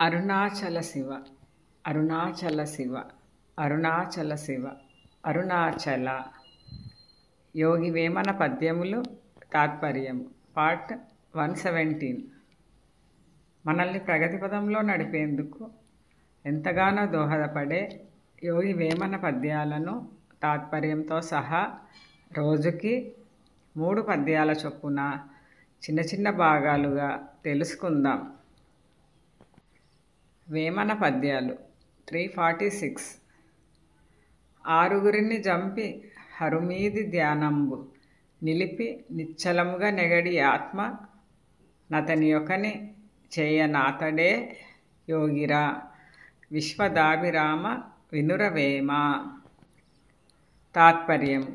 అరుణాచల శివ అరుణాచల శివ అరుణాచల శివ అరుణాచల. యోగి వేమన పద్యములు తాత్పర్యము పార్ట్ 117. మనల్ని ప్రగతి పదంలో నడిపేందుకు ఎంతగానో దోహదపడే యోగి వేమన పద్యాలను తాత్పర్యంతో సహా రోజుకి 3 పద్యాల చొప్పున చిన్న చిన్న భాగాలుగా తెలుసుకుందాం. వేమన పద్యాలు 346. ఆరుగురిని జంపి హరుమీది ధ్యానంబు నిలిపి నిశ్చలముగా నెగడి ఆత్మ నతని యొకని చేయనాతడే యోగిరా విశ్వదాభిరామ వినురవేమ. తాత్పర్యం: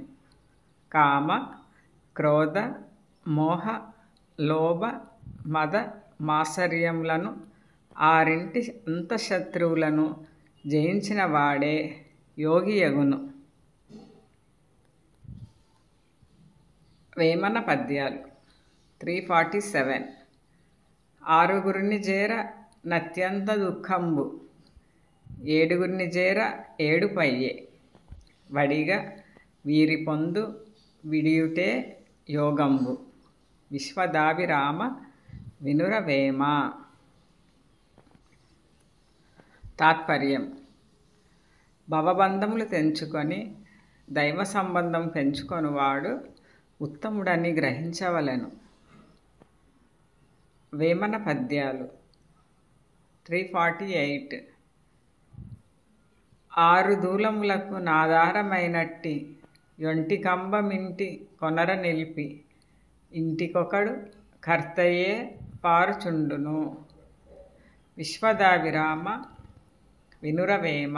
కామ, క్రోధ, మోహ, లోభ, మద, మాత్సర్యములను 6 అంతఃశత్రువులను జయించిన వాడే యోగియగును. వేమన పద్యాలు 347. ఆరుగురిని చేర నత్యంత దుఃఖంబు ఏడుగురిని చేర ఏడుపయ్యే వడిగా వీరి పొందు విడియుటే యోగంబు విశ్వదాభిరామ వినురవేమ. తాత్పర్యం: భవబంధములు తెంచుకొని దైవ సంబంధం పెంచుకొనివాడు ఉత్తముడని గ్రహించవలెను. వేమన పద్యాలు 348. ఆరు దూలములకు నాధారమైనట్టి యొంటి కంబమింటి కొనర నిలిపి ఇంటికొకడు కర్తయే పారుచుండును విశ్వదాభిరామ వినురవేమ.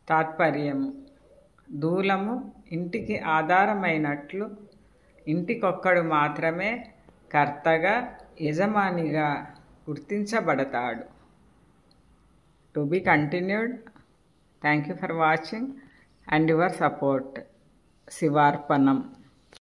తాత్పర్యము: దూలము ఇంటికి ఆధారమైనట్లు ఇంటికొక్కడు మాత్రమే కర్తగా యజమానిగా గుర్తించబడతాడు. To be continued. Thank you for watching and your support. శివార్పణం.